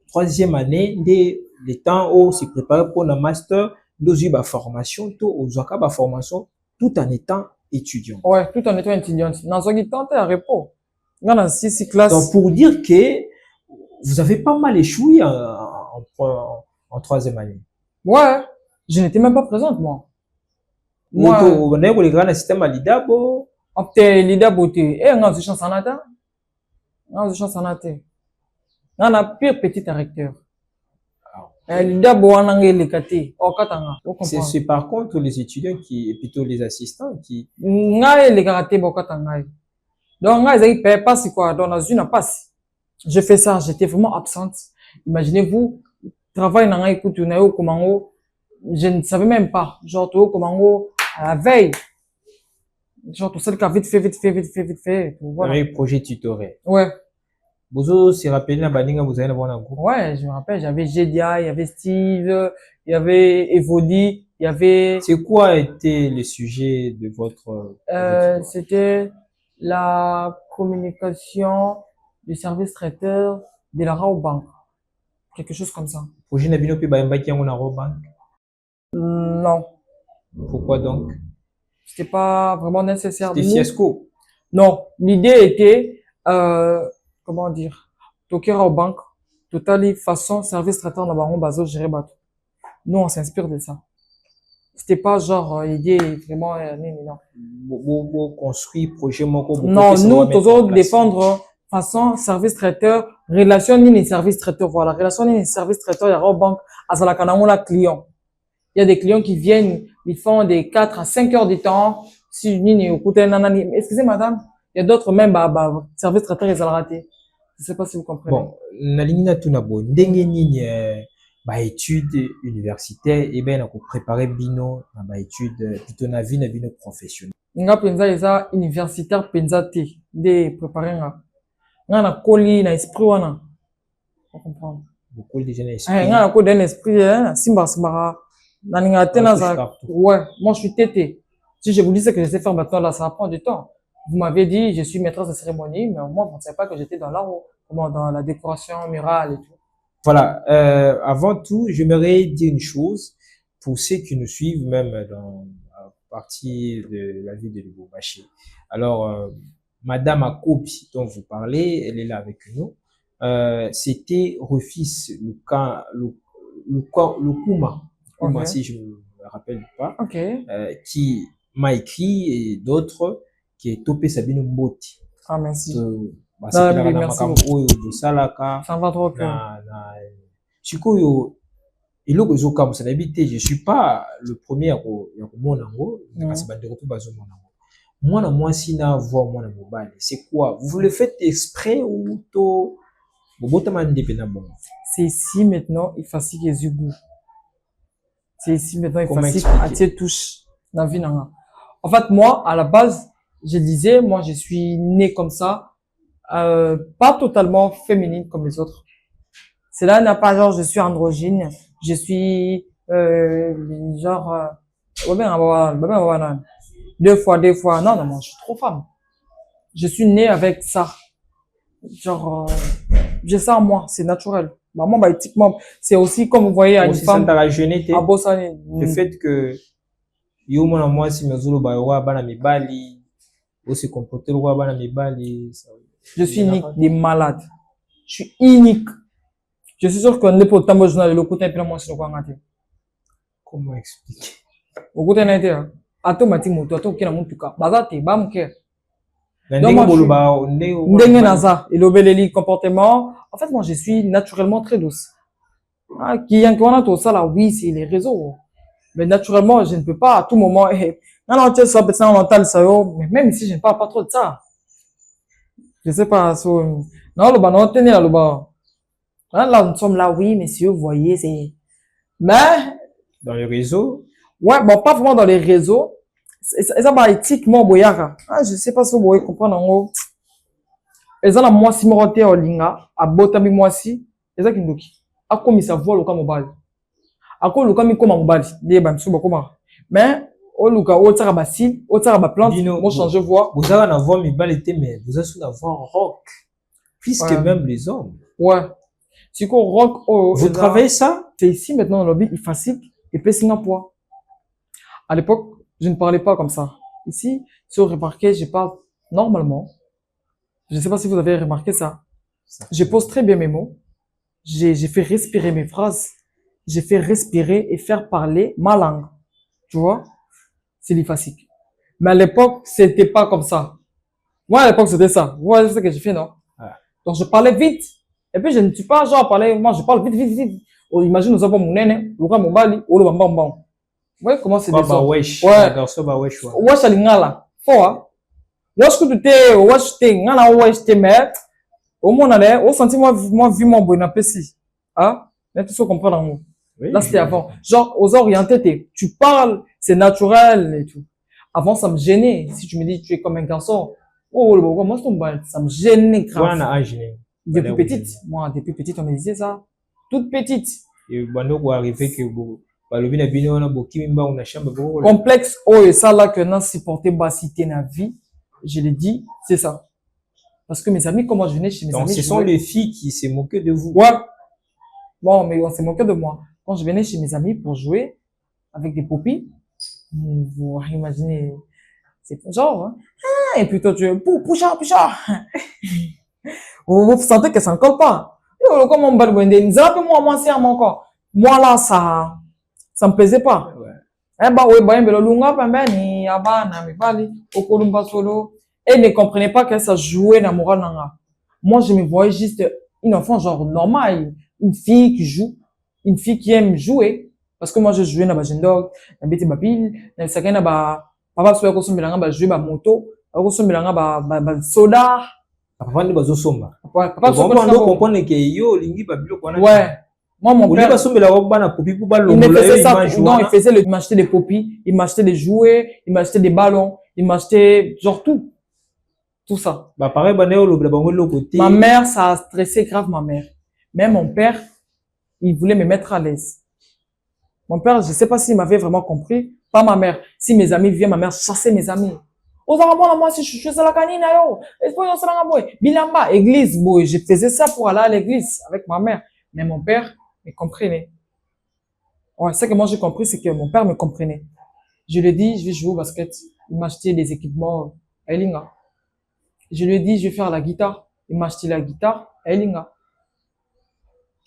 troisième année des temps où se préparer pour le master, nous ba formation tout aux ba formation tout en étant étudiant. Ouais, tout en étant étudiant. Dans un temps à repos. Dans 6 classes. Donc pour dire que vous avez pas mal échoué en troisième année. Ouais, je n'étais même pas présente, moi. Moi, on est les grands système à l'IDABO. Opté l'IDABO, et on a des chances en attente. On a des chances en attente. On a pire petit recteur. L'IDABO, on a les catés. C'est par contre les étudiants qui, et plutôt les assistants qui. On a les karatés, donc, on a les passe quoi, dans la zone, passe. J'ai fait ça, j'étais vraiment absente. Imaginez-vous, travail dans un écoute, je ne savais même pas. Genre, comment à la veille. Genre, tout ça, vite fait. Voilà. Avec projet tutoré. Ouais. Vous se rappelez la baninga, vous allez voir un groupe? Ouais, je me rappelle, j'avais Jedia, il y avait Steve, il y avait Evody, il y avait. C'est quoi était le sujet de votre. C'était la communication du service traiteur de la Raobank. Quelque chose comme ça. Projet Nabino Pi Bayambaki en Raobank? Non. Pourquoi donc? C'était pas vraiment nécessaire. C'était fiasco? Non. L'idée était, comment dire, Tokera au banque, totally façon service traiteur dans baron bazo gérer bateau. Nous, on s'inspire de ça. C'était pas genre, l'idée vraiment, non. Vous construit projet moko. Non, nous, toujours défendre façon service traiteur, relation ni service traiteur, voilà. Relation ni service traiteur, il y a au banque, à la canamona client. Il y a des clients qui viennent, ils font des 4 à 5 heures de temps. Si nini écoutez nanani, excusez madame, il y a d'autres même service traiteur ils ont raté. Je sais pas si vous comprenez. Bon, na lingina tuna bo ndenge nini ba études universitaires et ben ko préparer bino na ba études plutôt na vie na bino professionnel. Nga penza eza universitaire penza te de préparer nga na koli na esprit wana. On comprend. Beaucoup déjà na esprit. Nga na ko d'un esprit simba simba. Ouais, moi je suis tété. Si je vous dis que je sais faire maintenant là, ça prend du temps. Vous m'avez dit, je suis maîtresse de cérémonie, mais moi, vous ne savez pas que j'étais dans l'art, comment, dans la décoration murale et tout. Voilà, avant tout, j'aimerais dire une chose pour ceux qui nous suivent, même dans la partie de la ville de Lubumbashi. Alors, Madame Akobi, dont vous parlez, elle est là avec nous. C'était Refis Lukuma, Ok, Kuma, si je me rappelle pas, ok. qui m'a écrit et d'autres qui est topé Sabine Mboti. Ah, merci. Non, Basepelaka oui, na merci makambo beaucoup. oyo bosalaka Ça me va trop au cœur. na sikoyo eloko ezokamwisa nayebi te, je suis pas le premier ya komona yango kasi Mhm. bandeko mpe bazomona yango. Mwana mwasi na voir mwana mobali, c'est quoi? Vous le faites exprès ou to bobotama nde mpe na bongo? C'est ici maintenant, il faut que les goût. C'est ici maintenant, il faut Comment que expliquer? tu touches dans la vie. En fait, moi, à la base, je disais, moi, je suis née comme ça, pas totalement féminine comme les autres. Cela n'a pas genre, je suis androgyne, je suis, genre, deux fois, non, non, moi, je suis trop femme. Je suis née avec ça. Genre, j'ai ça en moi, c'est naturel. Maman, bah, éthiquement, c'est aussi comme vous voyez à une Aussi ça femme, t'a jeune à te Bossani. le fait que yo mwana mwasi mezoloba yoka bana mibali ose comporter yoka bana mibali Je suis unique des malades. Je suis unique. Je suis sûr qu'on est pour le temps, journal, le côté, puis moi, c'est le quoi, comment expliquer? au côté, n'a été, ato mati moto, ato kina mutuka, bazate, bamke. Na Donc, ndenge moi, je suis, boloba ndenge ndenge naza, et l'obéleli, comportement. En fait, moi, je suis naturellement très douce. Ah, qui y a tout ça là, oui, c'est les réseaux. Mais naturellement, je ne peux pas à tout moment, non, non, tu sais, ça peut être mental, ça, mais même si je ne parle pas trop de ça. Je sais pas, non, le bas, non, tenez là, le bas. Là, nous sommes là, oui, messieurs, vous voyez, c'est, mais, dans les réseaux. ouais, bon, pas vraiment dans les réseaux. Et ça, bah, éthiquement, boyaka. Ah, je sais pas si vous voyez comprendre, en gros. Et ça, la moi, si me rentre en linga, à botami moi si, et ça qui nous qui. A comme ça voit le cas mobile. A comme le cas mi comme mobile. Des bam sous bakoma. Mais, au luka, au tsara basi, au tsara ba plante, Dino, moi changer voix. vous avez en avoir mibali mais vous avez en avoir rock. Plus que Ouais. même les hommes. Ouais. Si qu'on rock, oh, Vous travaillez ça? c'est ici maintenant dans le lobby, il facile, et puis Singapour. À l'époque, je ne parlais pas comme ça. Ici, si vous remarquez, je parle normalement. Je ne sais pas si vous avez remarqué ça. Je pose très bien mes mots. J'ai fait respirer mes phrases. J'ai fait respirer et faire parler ma langue. Tu vois? C'est l'effacique. Mais à l'époque, c'était pas comme ça. Moi, à l'époque, c'était ça. Vous voyez ce que j'ai fait, non? Ah. Donc, je parlais vite. Et puis, je ne suis pas genre à parler, moi, je parle vite, vite, vite. Oh, imagine, nous avons mon nene, le mon bali, ou le bambam. Vous voyez comment c'est des Bah wesh. Ouais. Garçon bah wesh. Wesh, alingala. Faut, hein? Wesh, que tu t'es, wesh, t'es, ngala, wesh, t'es, mais, au moins, on a, au senti, moi, vu mon bon appétit. Hein? Mais tu sais comprendre en mots. Oui, Là, c'était avant. Genre, aux orientés, tu parles, c'est naturel et tout. Avant, ça me gênait. Si tu me dis, tu es comme un garçon, oh, moi, ça me gênait grave. Voilà, âge. Depuis petite, moi, depuis petite, on me disait ça. Toute petite. Et bando ko arrivé que balobi na bino na boki mimba una chambre boko. Complexe, oh, et ça là que non supporté basité na vie, je l'ai dit, c'est ça. Parce que mes amis, comment je venais chez mes Donc amis. ce sont les filles qui se moquaient de vous. Ouais. Bon, mais on s'est moqué de moi. Quand je venais chez mes amis pour jouer avec des popis, vous imaginez, c'est genre, hein. Ah, et puis toi, tu poucha. Vous sentez que ça ne colle pas. Comment moi, c'est à mon corps. Moi, là, ça me plaisait pas. Ouais. Eh bah, oui, bah, le lunga, ni abana, mi bali, okolumba solo. Et ne comprenait pas que ça jouait dans mon nanga. Moi, je me voyais juste une enfant, genre, normale. Une fille qui joue. Une fille qui aime jouer. Parce que moi, je jouais dans ma gendog, dans bête ma pile, dans sa gaine, papa, soit qu'on se mélange, jouer ma moto, qu'on se mélange, soda. Papa ne bazo somba. Papa, soit qu'on comprendre que yo, lingi babilo quoi. Ouais. Moi, mon père, il me faisait ça. Non, il faisait il m'achetait des popis, il m'achetait des jouets, il m'achetait des ballons, il m'achetait, genre tout. Tout ça. Bah, pareil, ma mère, ça a stressé grave ma mère. Mais mon père, il voulait me mettre à l'aise. Mon père, je sais pas s'il m'avait vraiment compris. Pas ma mère. Si mes amis viennent, ma mère chassait mes amis. moi, si je suis à la canine, Bilamba, église, boy. Je faisais ça pour aller à l'église avec ma mère. Mais mon père me comprenait. Ouais, ce que moi j'ai compris, c'est que mon père me comprenait. Je lui ai dit, je vais jouer au basket. Il m'a acheté des équipements Elinga. Je lui ai dit, je vais faire la guitare. Il m'a acheté la guitare Elinga.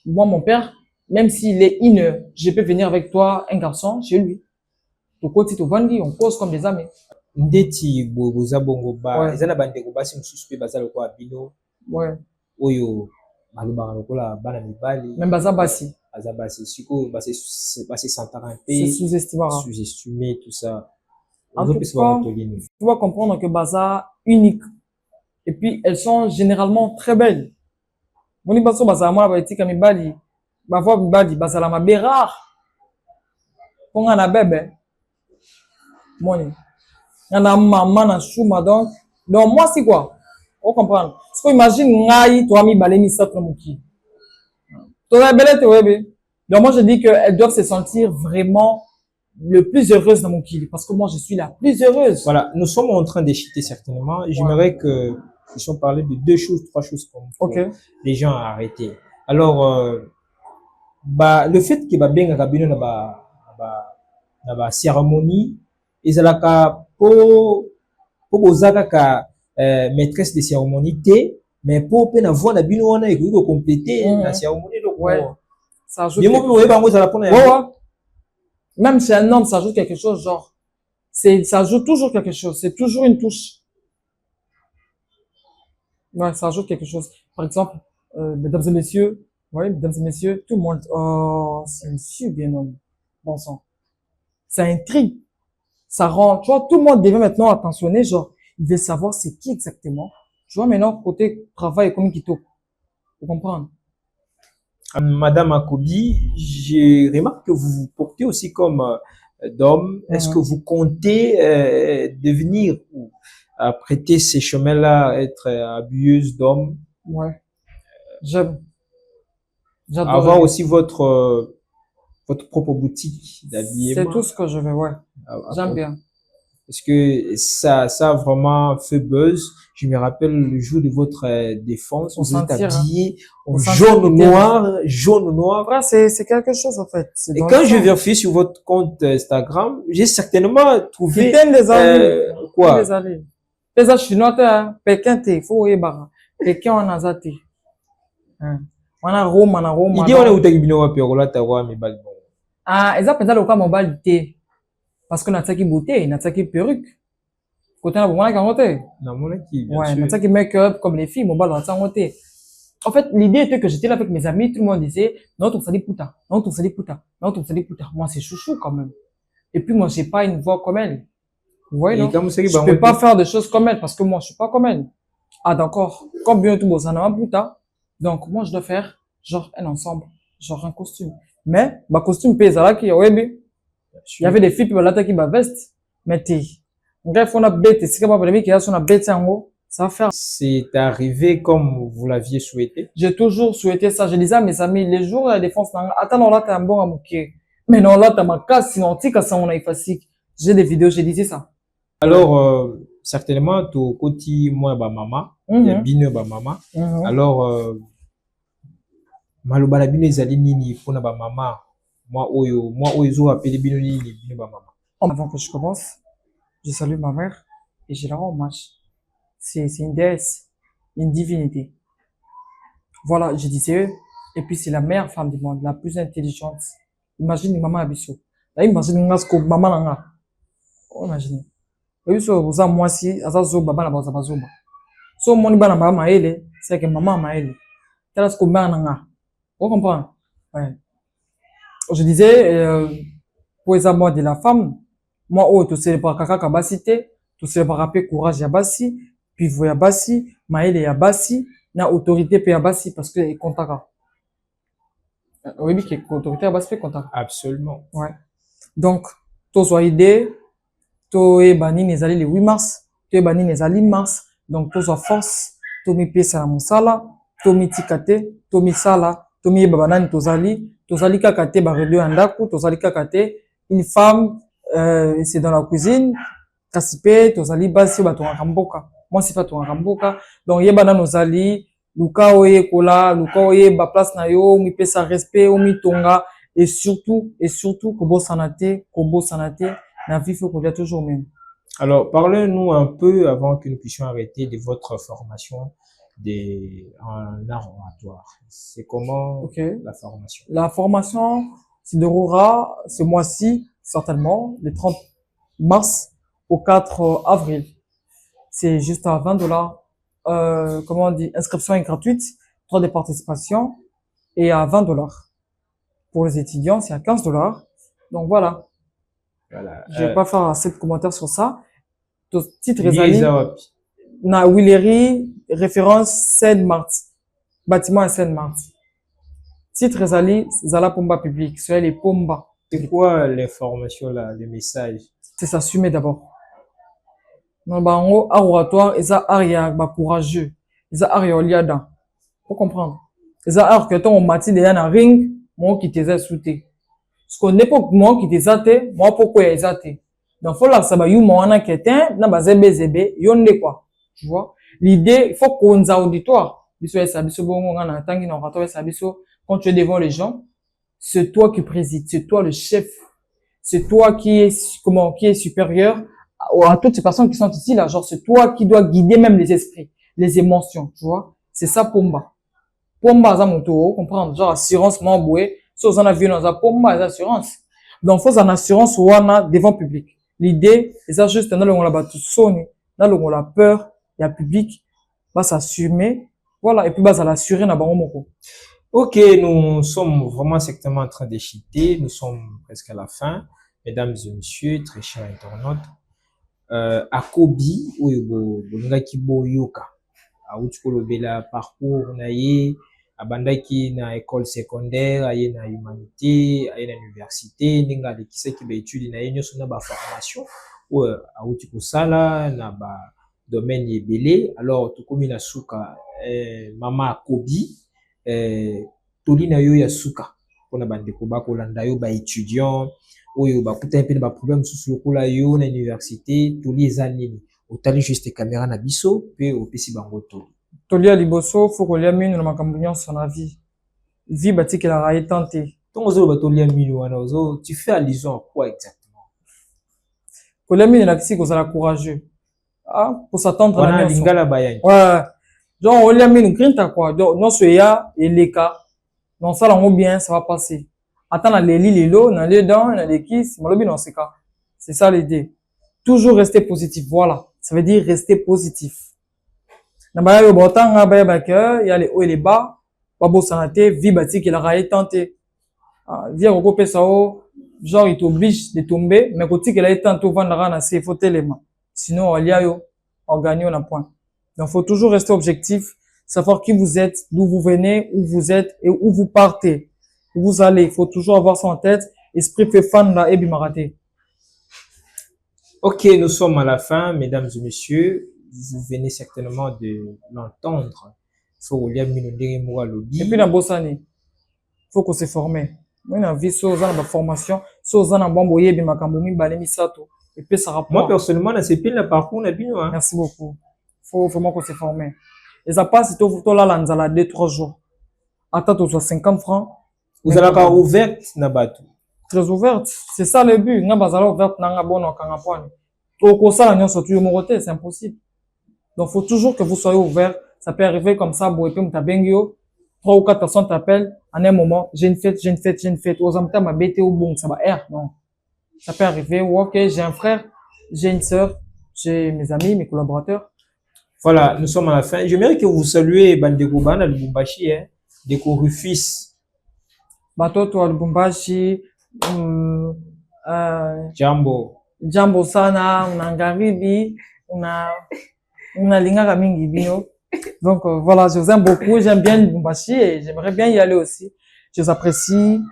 Moi, mon père, même s'il est inner, je peux venir avec toi, un garçon, chez lui. Au côté de Vandi, on pose comme des amis. Ndeti boza bongo ba Ouais. eza na bandeko basi mosusu mpe baza lokola bino Ouais. oyo balobaka lokola bana mibali Même Baza Bassi. aza basi sikoyo base santaka C'est mpe sous-estimé. sous-estimé tout ça En tout ozopesa cas, bango tolini tu dois comprendre que Baza unique. Et puis, elles sont généralement très belles. Moni baso Baza moi ba etika mibali. Ba voix mibali Baza ma bé rare. Ponga na bébé. Moni. Yana maman na chouma donc. Donc moi c'est quoi? On comprend. Parce que imagine ngai toi mi balé mi satre muki. Toi belle te webe. Donc moi je dis qu'elles doivent se sentir vraiment le plus heureuse dans mon kill parce que moi je suis la plus heureuse. Voilà, nous sommes en train d'échiter certainement. J'aimerais que nous puissions parler de deux choses, trois choses comme Ok. les gens à arrêter. Alors, bah, le fait que babenga kabino na ba cérémonie, ezalaka po bozaka ka maîtresse de cérémonie té, mais po pe na voix na bino wana et ko compléter la cérémonie donc ouais. Ça ajoute. Bien moi ouais bango ezala pona. Ouais, ouais. Même chez un homme, ça ajoute quelque chose, genre, ça ajoute toujours quelque chose, c'est toujours une touche. Ouais, ça ajoute quelque chose. Par exemple, mesdames et messieurs, ouais, mesdames et messieurs, tout le monde, oh, c'est une fille bien homme. Bon sang. Ça intrigue. Ça rend, tu vois, tout le monde devient maintenant attentionné, genre, il veut savoir c'est qui exactement. Tu vois, maintenant, côté travail, comme Kito. Vous comprenez? Madame Akobi, je remarque que vous vous portez aussi comme d'homme. Est-ce que vous comptez devenir ou prêter ces chemins-là, être abueuse d'homme? Ouais. J'aime. J'adore. Avoir aussi votre propre boutique d'habillement. C'est tout ce que je veux, ouais. J'aime bien. Parce que ça a vraiment fait buzz. Je me rappelle le jour de votre défense, vous êtes habillé en jaune noir. Voilà, c'est quelque chose en fait. Et quand je vérifie sur votre compte Instagram, j'ai certainement trouvé des amis. Quoi? Des amis. Les amis chinois, Pékin te, faut y barra. Pékin on a zate. On a Rome. Il dit on est où t'as bino wa perola ta wa mi balbon. Ah, ils appellent ça le cas mobile te. Parce que nataki beauté, nataki perruque. Côté na bomana kangote. Na mona qui bien ouais, sûr. nataki make-up comme les filles, mobile na kangote. En fait, l'idée était que j'étais là avec mes amis, tout le monde disait non, ton sali puta, non, ton sali puta, non, ton sali puta. Moi, c'est chouchou quand même. Et puis moi, j'ai pas une voix comme elle. Vous voyez, non? Je peux pas faire des choses comme elle parce que moi, je suis pas comme elle. Ah, d'accord. Comme bien tout ça n'a puta. Donc, moi, je dois faire genre un ensemble, genre un costume. Mais, ma costume pèse là qui ouais, il y avait des filles qui m'ont qui m'a veste, mais t'es, bref, on a bête, c'est comme un qui a son bête en haut, ça va faire. C'est arrivé comme vous l'aviez souhaité? J'ai toujours souhaité ça. Je disais à mes amis, les jours de la défense, attends, non, là, t'es un bon amouké. Mais non, là, t'as ma casse, sinon, tu sais, ça, on a effacé. J'ai des vidéos, j'ai dit ça. Alors, certainement, to koti moi ba mama, ya bino ba mama. Alors, maloba na bino ezali nini pona ba mama? Moi oyo appelé bino nini bino ba mama. Avant que je commence, je salue ma mère et je la rends hommage. C'est une déesse, une divinité. Voilà, je disais, et puis c'est la meilleure femme du monde, la plus intelligente. Imagine maman Abisso. Là, imagine maman Nanga. Imagine. Abisso, vous avez moi si, azazo baba na baza bazoba. So moni bana baba maele, c'est que maman maele. Tela ce que mère Nanga. Vous comprenez? Ouais. Je disais, pour les amours de la femme, moi, oh, tout c'est par kaka kabasité, tout c'est par rapper courage yabasi, puis vous yabasi, maele yabasi, na autorité pe yabasi parce que est contaka. Oui, qui autorité yabasi pe contaka. Absolument. Ouais. Donc, to soit idée, to e bani nezali le 8 mars, to e bani nezali mars, donc to soit force, to mi pesa na musala, to mi tikate, to mi sala, to mi babanani tozali kaka te ba relio ya ndako, tozali kaka te une femme, c'est dans la cuisine, kasi pe tozali basi oyo batongaka mboka mwasi pe atongaka mboka donc yeba nano ozali luka oyekola luka oyeba place na yo omipesa respect omitonga et surtout kobosana te na vie faut kolia toujours même. Alors, parlez-nous un peu, avant que nous puissions arrêter, de votre formation en art oratoire. C'est comment Ok. la formation? La formation se déroulera ce mois-ci, certainement, le 30 mars au 4 avril. C'est juste à $20. Comment on dit? Inscription est gratuite, droit de participation et à $20. Pour les étudiants, c'est à $15. Donc voilà. Voilà. Je vais pas faire assez de commentaires sur ça. Titre Lié Rezali, Zawapi. na Willery, référence Seine-Marthe. Bâtiment à Seine-Marthe. Titre Rezali, Zala Pomba public. Soyez les Pomba. C'est quoi l'information là, le message? C'est s'assumer d'abord. Non, bah, en haut, art oratoire, et ça, art, bah, courageux. Et ça, art, liada. Faut comprendre. Et ça, art, que ton, mati, de yana ring, moi, qui t'es souté. Parce qu'on n'est pas, moi, qui t'es athée, moi, pourquoi y'a athée. Donc, faut là, ça va, you, moi, na, ketin, na, bah, zebe, yonde, quoi. Tu vois? L'idée, il faut qu'on ait auditoire. Biso, ça, biso, bon, on a tangi, non, rato, ça, biso, quand tu es devant les gens, c'est toi qui présides, c'est toi le chef. C'est toi qui est supérieur à toutes ces personnes qui sont ici, là. Genre, c'est toi qui dois guider même les esprits, les émotions, tu vois. C'est ça, Pomba. Pomba, ça, mon tour, comprendre. Genre, assurance, moi, boué. Si on a vu dans la Pomba, assurance. Donc, faut en assurance, ou on a devant public. L'idée, c'est ça, juste, dans le on l'a tout sonné, dans le on a peur, il y a public, va s'assumer. Voilà. Et puis, va l'assurer, n'a pas mon. Ok, nous sommes vraiment sectement en train d'échiter. Nous sommes presque à la fin. Mesdames et messieurs, très chers internautes, Akobi, oyo bolingaki boyoka. Auti kolobela parcours na ye, abandaki na école secondaire, aye na humanité, aye na université, ndenge alekisaki ba études na ye nyonso na ba formation, oyo auti kosala na ba domaine ebele. Alors tokomi na suka mama Akobi, toli na yo ya suka mpona bandeko bakolanda yo ba étudiant oyo bakutani mpe na baproblème mosusu lokola yo na université, toli eza nini? Otali juste caméra na biso mpe opesi bango toli. Toli ya liboso, faut kolia minu na makambo nyonso na vie. Vie batikelaka ye tant te. Ntongo ozoloba tolia minu wana tu fais allusion à quoi exactement? Kolia minu nakisi kozala courageux. Ah, pour s'attendre à la lingala bayani. Ouais. Donc, olia minu grinta quoi. Donc, non soya eleka. Non ça lango bien, ça va passer. Attends na leli lelo, na le dans, na le kiss, malobi non c'est ça. C'est ça l'idée. Toujours rester positif. Voilà. Ça veut dire rester positif. Na ba yo botanga ba ba que il y a les hauts et les bas. Ba bo santé, vie bati qui la raille tenté. Ah, vie ko pesa o, genre il t'oblige de tomber, mais côté qu'elle a tenté vendre na c'est faut tellement. Sinon on y a yo, on gagne on a point. Donc faut toujours rester objectif, savoir qui vous êtes, d'où vous venez, où vous êtes et où vous partez. Où vous allez, il faut toujours avoir ça en tête. Esprit fait fan là et bimaraté. Ok, nous sommes à la fin, mesdames et messieurs. Vous venez certainement de l'entendre. Et puis, dans Bossani, faut qu'on se forme. Moi, dans la vie, sur la formation, sur la bamboye, bimakamboumi, balemi sato. Et puis, ça rapporte. Moi, personnellement, dans ces pays, le parcours, on a bien, hein. Merci beaucoup. Faut vraiment qu'on se forme. Et ça passe, c'est tout là, là, dans 2-3 jours. Attends, tu sois 50 francs. Vous allez pas ouverte, Nabatou. Très ouverte. C'est ça le but. N'a pas ouverte, n'a pas bon, n'a pas bon. Au cours ça, la surtout humoroté, c'est impossible. Donc, faut toujours que vous soyez ouvert. Ça peut arriver comme ça, bon, et puis, m'tabengyo, 3 ou 4 personnes t'appellent, en un moment, j'ai une fête. Aux amateurs, ma bête au bon, ça va air, non. Ça peut arriver, ok, j'ai un frère, j'ai une sœur, j'ai mes amis, mes collaborateurs. Voilà, nous sommes à la fin. J'aimerais que vous saluez Bandeko Bana, Lubumbashi, hein, Deko Rufus. Bato, toi, Lubumbashi, Jambo sana, Ngaribi, Linga mingi bino. Donc voilà, je vous aime beaucoup, j'aime bien Lubumbashi et j'aimerais bien y aller aussi. Je vous apprécie.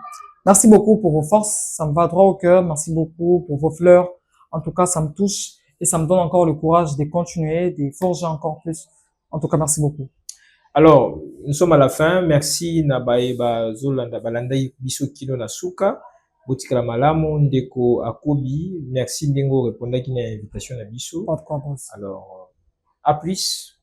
Merci beaucoup pour vos forces, ça me va droit au cœur. Merci beaucoup pour vos fleurs. En tout cas, ça me touche et ça me donne encore le courage de continuer, de forger encore plus. En tout cas, merci beaucoup. Alors, nous sommes à la fin. Merci Nabaeba Zolanda Balandai Biso Kino Nasuka. botikala malamu ndeko Akobi, merci ndengo répondaki na invitation na biso. Pas de quoi, boss. Alors à plus.